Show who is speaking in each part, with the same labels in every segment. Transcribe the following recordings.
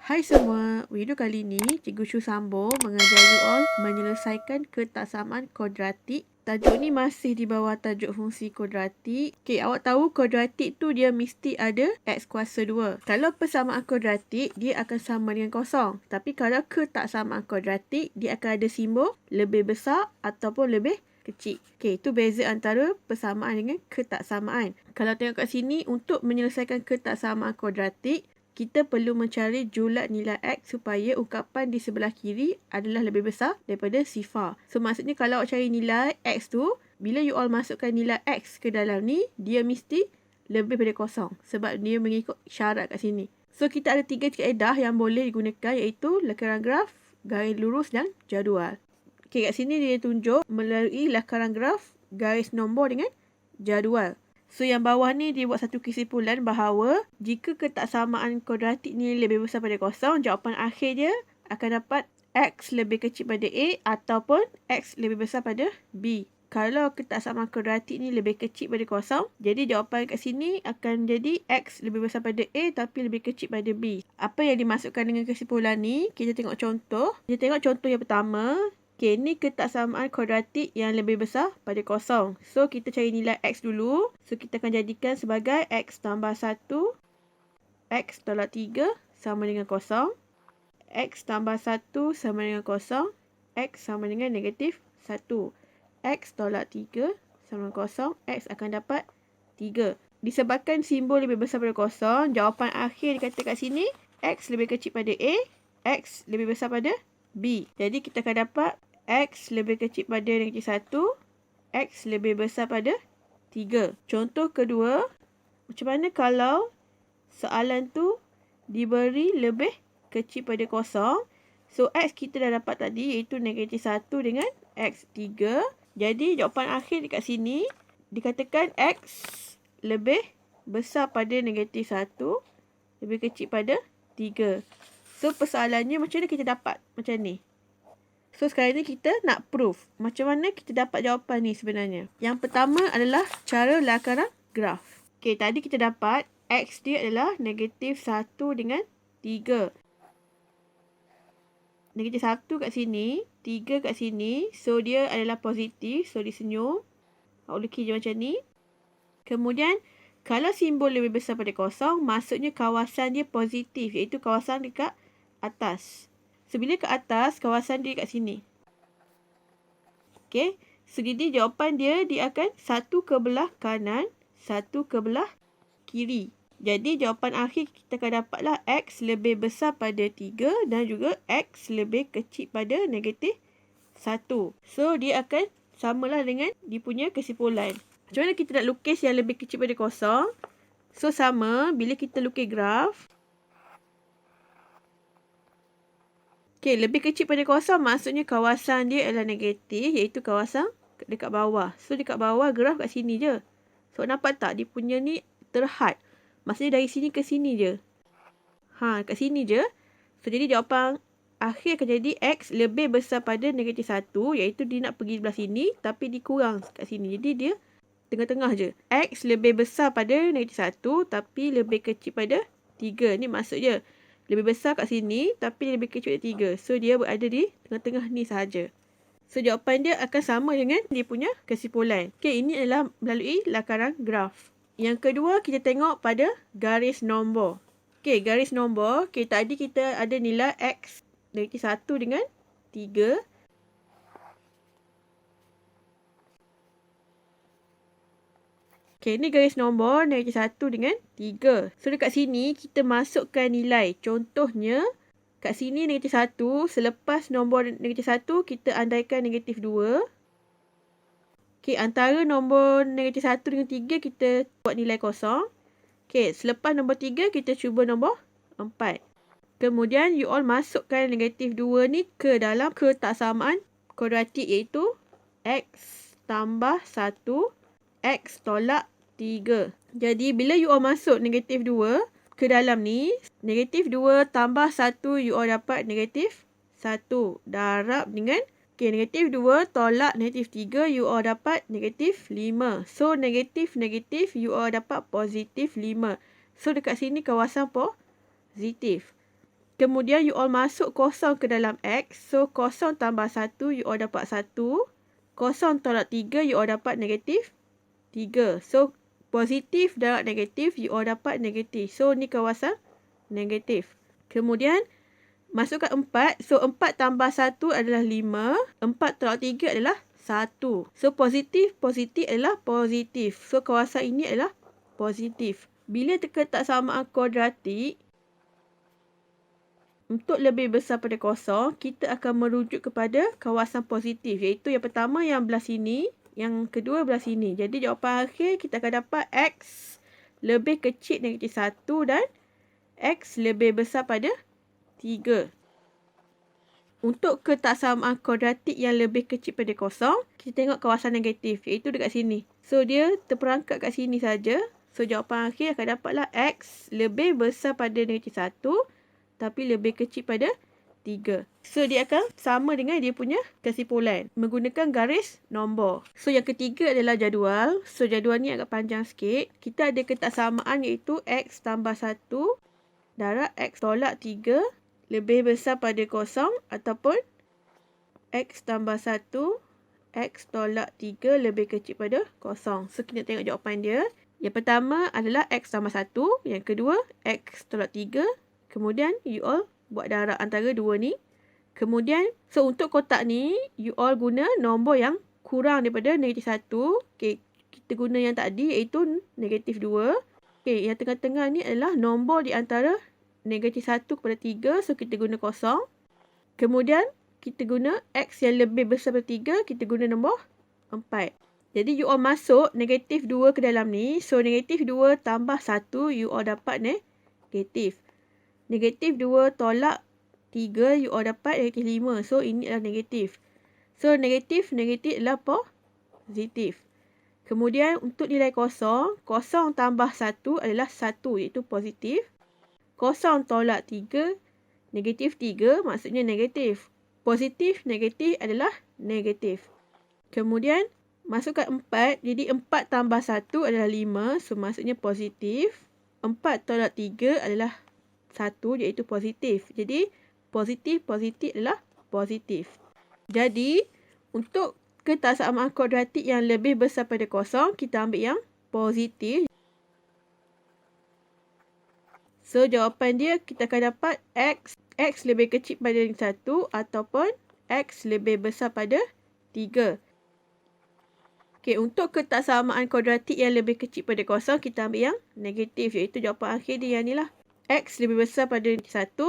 Speaker 1: Hai semua, video kali ini Cikgu Shu sambung mengajar you all menyelesaikan ketaksamaan kuadratik. Tajuk ni masih di bawah tajuk fungsi kuadratik. Okay, awak tahu kuadratik tu dia mesti ada x kuasa 2. Kalau persamaan kuadratik, dia akan sama dengan kosong. Tapi kalau ketaksamaan kuadratik, dia akan ada simbol lebih besar ataupun lebih kecil. Okey, itu beza antara persamaan dengan ketaksamaan. Kalau tengok kat sini, untuk menyelesaikan ketaksamaan kuadratik, kita perlu mencari julat nilai X supaya ungkapan di sebelah kiri adalah lebih besar daripada sifar. So, maksudnya kalau awak cari nilai X tu, bila you all masukkan nilai X ke dalam ni, dia mesti lebih daripada kosong. Sebab dia mengikut syarat kat sini. So, kita ada 3 kaedah yang boleh digunakan iaitu lakaran graf, garis lurus dan jadual. Okay, kat sini dia tunjuk melalui lakaran graf, garis nombor dengan jadual. So, yang bawah ni dia buat satu kesimpulan bahawa jika ketaksamaan kuadratik ni lebih besar pada kosong, jawapan akhir dia akan dapat X lebih kecil pada A ataupun X lebih besar pada B. Kalau ketaksamaan kuadratik ni lebih kecil pada kosong, jadi jawapan kat sini akan jadi X lebih besar pada A tapi lebih kecil pada B. Apa yang dimasukkan dengan kesimpulan ni? Kita tengok contoh. Kita tengok contoh yang pertama. Okay, ni ketaksamaan kuadratik yang lebih besar pada kosong. So, kita cari nilai X dulu. So, kita akan jadikan sebagai X tambah 1, X tolak 3 sama dengan kosong. X tambah 1 sama dengan kosong. X sama dengan negatif 1. X tolak 3 sama dengan kosong. X akan dapat 3. Disebabkan simbol lebih besar pada kosong, jawapan akhir dikata kat sini, X lebih kecil pada A, X lebih besar pada B. Jadi, kita akan dapat X lebih kecil pada negatif 1, X lebih besar pada 3. Contoh kedua, macam mana kalau soalan tu diberi lebih kecil pada kosong. So, X kita dah dapat tadi iaitu negatif 1 dengan X 3. Jadi, jawapan akhir dekat sini dikatakan X lebih besar pada negatif 1, lebih kecil pada 3. So, persoalannya macam mana kita dapat macam ni? So, sekarang ni kita nak proof. Macam mana kita dapat jawapan ni sebenarnya? Yang pertama adalah cara lakaran graf. Okay, tadi kita dapat X dia adalah negatif 1 dengan 3. Negatif 1 kat sini, 3 kat sini. So, dia adalah positif. So, disenyum. Awak lukis je macam ni. Kemudian, kalau simbol lebih besar pada kosong, maksudnya kawasan dia positif. Iaitu kawasan dekat atas. So, bila ke atas, kawasan dia kat sini. Okey. So, jadi jawapan dia akan satu ke belah kanan, satu ke belah kiri. Jadi, jawapan akhir kita akan dapatlah X lebih besar pada 3 dan juga X lebih kecil pada negatif 1. So, dia akan samalah dengan dia punya kesimpulan. Macam mana kita nak lukis yang lebih kecil pada kosong? So, sama bila kita lukis graf. Okey, lebih kecil pada kosong maksudnya kawasan dia adalah negatif, iaitu kawasan dekat bawah. So, dekat bawah graf kat sini je. So, nampak tak? Dia punya ni terhad. Maksudnya dari sini ke sini je. Kat sini je. So, jadi jawapan akhir akan jadi X lebih besar pada negatif 1, iaitu dia nak pergi sebelah sini, tapi dikurang kat sini. Jadi, dia tengah-tengah je. X lebih besar pada negatif 1, tapi lebih kecil pada 3. Ni maksud je. Lebih besar kat sini, tapi lebih kecil dari 3. So, dia berada di tengah-tengah ni sahaja. So, jawapan dia akan sama dengan dia punya kesimpulan. Okay, ini adalah melalui lakaran graf. Yang kedua, kita tengok pada garis nombor. Okay, garis nombor. Okay, tadi kita ada nilai X negatif 1 dengan 3. Okay, ni garis nombor negatif 1 dengan 3. So, dekat sini kita masukkan nilai. Contohnya, kat sini negatif 1. Selepas nombor negatif 1, kita andaikan negatif 2. Okay, antara nombor negatif 1 dengan 3, kita buat nilai kosong. Okay, selepas nombor 3, kita cuba nombor 4. Kemudian, you all masukkan negatif 2 ni ke dalam ketaksamaan kuadratik iaitu X tambah 1. X tolak 3. Jadi, bila you all masuk negatif 2 ke dalam ni, negatif 2 tambah 1, you all dapat negatif 1. Darab dengan, okay, negatif 2 tolak negatif 3, you all dapat negatif 5. So, negatif, you all dapat positif 5. So, dekat sini kawasan positif. Kemudian you all masuk kosong ke dalam X. So, kosong tambah 1, you all dapat 1. Kosong tolak 3, you all dapat negatif 3. So, positif darab negatif, you all dapat negatif. So, ni kawasan negatif. Kemudian, masukkan 4. So, 4 tambah 1 adalah 5. 4 tolak 3 adalah 1. So, positif adalah positif. So, kawasan ini adalah positif. Bila ketaksamaan kuadratik, untuk lebih besar pada kosong, kita akan merujuk kepada kawasan positif. Iaitu yang pertama yang belah sini, yang kedua belah sini. Jadi jawapan akhir kita akan dapat X lebih kecil negatif 1 dan X lebih besar pada 3. Untuk ketaksamaan kuadratik yang lebih kecil pada kosong, kita tengok kawasan negatif. Iaitu dekat sini. So dia terperangkap kat sini saja. So jawapan akhir akan dapatlah X lebih besar pada negatif 1. Tapi lebih kecil pada 3. So, dia akan sama dengan dia punya kesimpulan. Menggunakan garis nombor. So, yang ketiga adalah jadual. So, jadual ni agak panjang sikit. Kita ada ketaksamaan iaitu X tambah 1 darab X tolak 3 lebih besar pada 0 ataupun X tambah 1 X tolak 3 lebih kecil pada 0. So, kita tengok jawapan dia. Yang pertama adalah X tambah 1. Yang kedua, X tolak 3. Kemudian, you all buat darab antara dua ni. Kemudian, so untuk kotak ni, you all guna nombor yang kurang daripada negatif 1. Okay, kita guna yang tadi iaitu negatif 2. Okay, yang tengah-tengah ni adalah nombor di antara negatif 1 kepada 3. So, kita guna 0. Kemudian, kita guna X yang lebih besar daripada 3. Kita guna nombor 4. Jadi, you all masuk negatif 2 ke dalam ni. So, negatif 2 tambah 1, you all dapat negatif. Negatif 2 tolak 3, you all dapat negatif 5. So, ini adalah negatif. So, negatif adalah positif. Kemudian, untuk nilai kosong, kosong tambah 1 adalah 1, iaitu positif. Kosong tolak 3, negatif 3, maksudnya negatif. Positif, negatif adalah negatif. Kemudian, masukkan 4, jadi 4 tambah 1 adalah 5, so maksudnya positif. 4 tolak 3 adalah 1, iaitu positif. Jadi, positif adalah positif. Jadi, untuk ketaksamaan kuadratik yang lebih besar pada 0, kita ambil yang positif. So, jawapan dia kita akan dapat X lebih kecil pada 1 ataupun X lebih besar pada 3. Okay, untuk ketaksamaan kuadratik yang lebih kecil pada 0, kita ambil yang negatif. Iaitu jawapan akhir dia yang ni lah. X lebih besar pada 1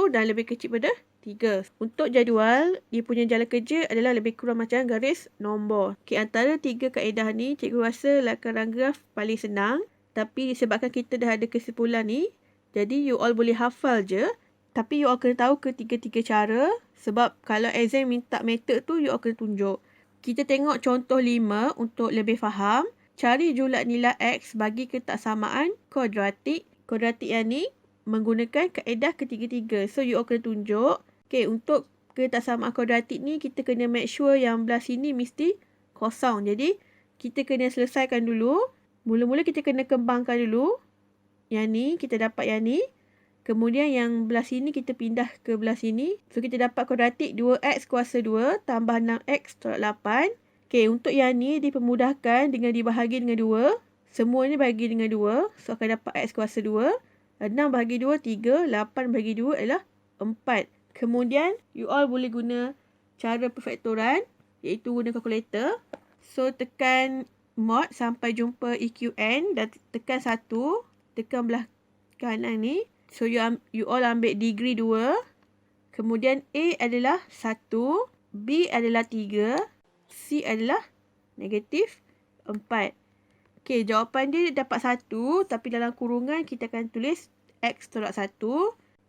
Speaker 1: dan lebih kecil pada 3. Untuk jadual, dia punya jalan kerja adalah lebih kurang macam garis nombor. Okay, antara 3 kaedah ni, cikgu rasa lakaran graf paling senang. Tapi disebabkan kita dah ada kesimpulan ni, jadi you all boleh hafal je. Tapi you all kena tahu ketiga-tiga cara. Sebab kalau exam minta method tu, you all kena tunjuk. Kita tengok contoh 5 untuk lebih faham. Cari jumlah nilai X bagi ketaksamaan kuadratik. Kuadratik yang ni menggunakan kaedah ketiga-tiga. So, you all kena tunjuk. Okay, untuk ketaksamaan kuadratik ni, kita kena make sure yang belah sini mesti kosong. Jadi, kita kena selesaikan dulu. Mula-mula kita kena kembangkan dulu. Yang ni, kita dapat yang ni. Kemudian yang belah sini, kita pindah ke belah sini. So, kita dapat kuadratik 2X kuasa 2 tambah 6X tolak 8. Okay, untuk yang ni, dipermudahkan dengan dibahagi dengan 2. Semua ni bahagi dengan 2. So, akan dapat X kuasa 2. 6 bahagi 2, 3. 8 bahagi 2 adalah 4. Kemudian, you all boleh guna cara perfaktoran, iaitu guna kalkulator. So, tekan mod sampai jumpa EQN dan tekan 1. Tekan belah kanan ni. So, you all ambil degree 2. Kemudian, A adalah 1. B adalah 3. C adalah negatif 4. Okay, jawapan dia dapat 1. Tapi dalam kurungan kita akan tulis X tolak 1.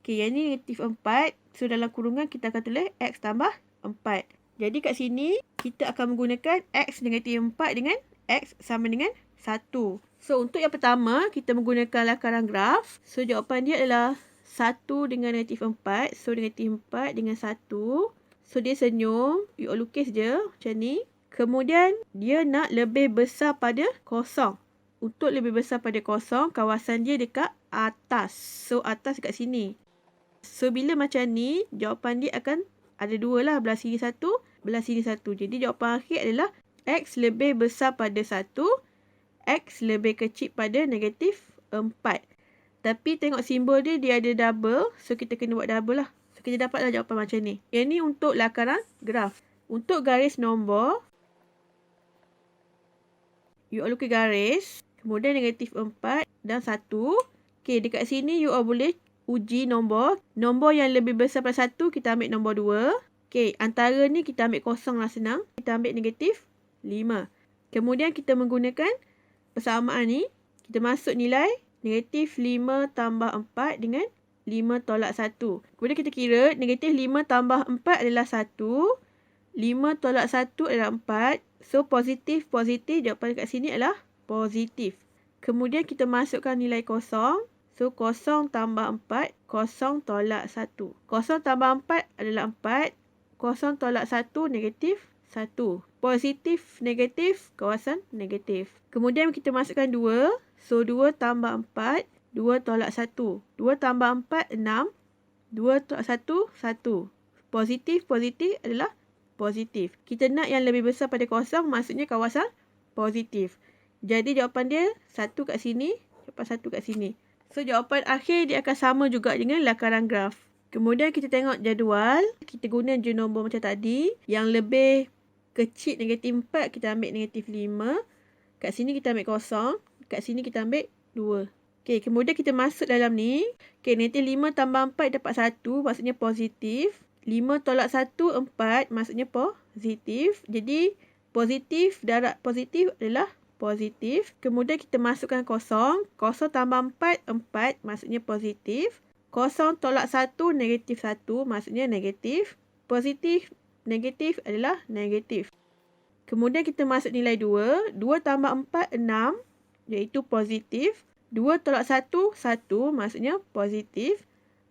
Speaker 1: Okay, yang ni negatif 4. So, dalam kurungan kita akan tulis X tambah 4. Jadi, kat sini kita akan menggunakan X negatif 4 dengan X sama dengan 1. So, untuk yang pertama, kita menggunakan lakaran graf. So, jawapan dia adalah 1 dengan negatif 4. So, negatif 4 dengan 1. So, dia senyum. You all lukis je macam ni. Kemudian, dia nak lebih besar pada 0. Untuk lebih besar pada 0, kawasan dia dekat atas. So, atas dekat sini. So, bila macam ni, jawapan dia akan ada 2 lah. Belah sini 1, belah sini 1. Jadi, jawapan akhir adalah X lebih besar pada 1, X lebih kecil pada negatif 4. Tapi, tengok simbol dia, dia ada double. So, kita kena buat double lah. So, kita dapatlah jawapan macam ni. Yang ni untuk lakaran graf. Untuk garis nombor, you all lukis garis. Kemudian negatif 4 dan 1. Okey, dekat sini you all boleh uji nombor. Nombor yang lebih besar pada 1, kita ambil nombor 2. Okey, antara ni kita ambil kosong lah, senang. Kita ambil negatif 5. Kemudian kita menggunakan persamaan ni. Kita masuk nilai negatif 5 tambah 4 dengan 5 tolak 1. Kemudian kita kira negatif 5 tambah 4 adalah 1. 5 tolak 1 adalah 4. So, positif. Jawapan dekat sini adalah positif. Kemudian kita masukkan nilai kosong. So, kosong tambah 4. Kosong tolak 1. Kosong tambah 4 adalah 4. Kosong tolak 1 negatif 1. Positif, negatif, kawasan negatif. Kemudian kita masukkan 2. So, 2 tambah 4. 2 tolak 1. 2 tambah 4, 6. 2 tolak 1, 1. Positif adalah positif. Kita nak yang lebih besar pada kosong, maksudnya kawasan positif. Jadi jawapan dia 1 kat sini, jawapan 1 kat sini. So jawapan akhir dia akan sama juga dengan lakaran graf. Kemudian kita tengok jadual. Kita guna je nombor macam tadi. Yang lebih kecil negatif 4, kita ambil negatif 5. Kat sini kita ambil kosong. Kat sini kita ambil 2. Okey, kemudian kita masuk dalam ni. Okey, negatif 5 tambah 4 dapat 1, maksudnya positif. 5 tolak 1, 4, maksudnya positif. Jadi, positif, darab positif adalah positif. Kemudian kita masukkan kosong. Kosong tambah 4, 4, maksudnya positif. Kosong tolak 1, negatif 1, maksudnya negatif. Positif, negatif adalah negatif. Kemudian kita masuk nilai 2. 2 tambah 4, 6, iaitu positif. 2 tolak 1, 1, maksudnya positif.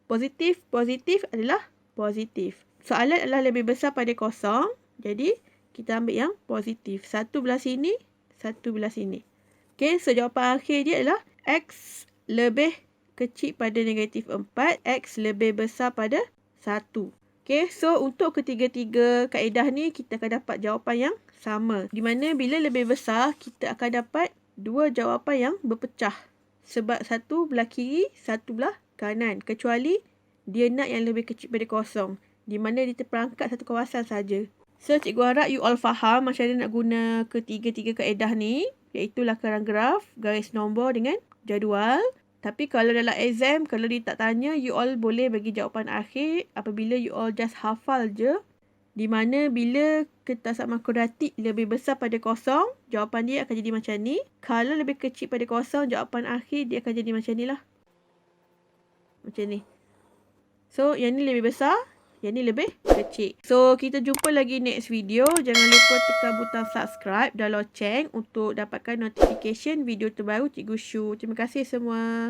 Speaker 1: Positif adalah positif. Soalan adalah lebih besar pada kosong. Jadi, kita ambil yang positif. 1 belah sini, 1 belah sini. Okey, so jawapan akhir dia adalah X lebih kecil pada negatif 4. X lebih besar pada 1. Okey, so untuk ketiga-tiga kaedah ni, kita akan dapat jawapan yang sama. Di mana bila lebih besar, kita akan dapat 2 jawapan yang berpecah. Sebab 1 belah kiri, 1 belah kanan. Kecuali dia nak yang lebih kecil pada kosong. Di mana dia terperangkap satu kawasan saja. So, cikgu harap you all faham macam mana nak guna ketiga-tiga kaedah ni. Iaitu lakaran graf, garis nombor dengan jadual. Tapi kalau dalam exam, kalau dia tak tanya, you all boleh bagi jawapan akhir apabila you all just hafal je. Di mana bila ketasaman kuadratik lebih besar pada kosong, jawapan dia akan jadi macam ni. Kalau lebih kecil pada kosong, jawapan akhir dia akan jadi macam ni lah. Macam ni. So, yang ni lebih besar, yang ni lebih kecil. So, kita jumpa lagi next video. Jangan lupa tekan butang subscribe dan loceng untuk dapatkan notification video terbaru Cikgu Shu. Terima kasih semua.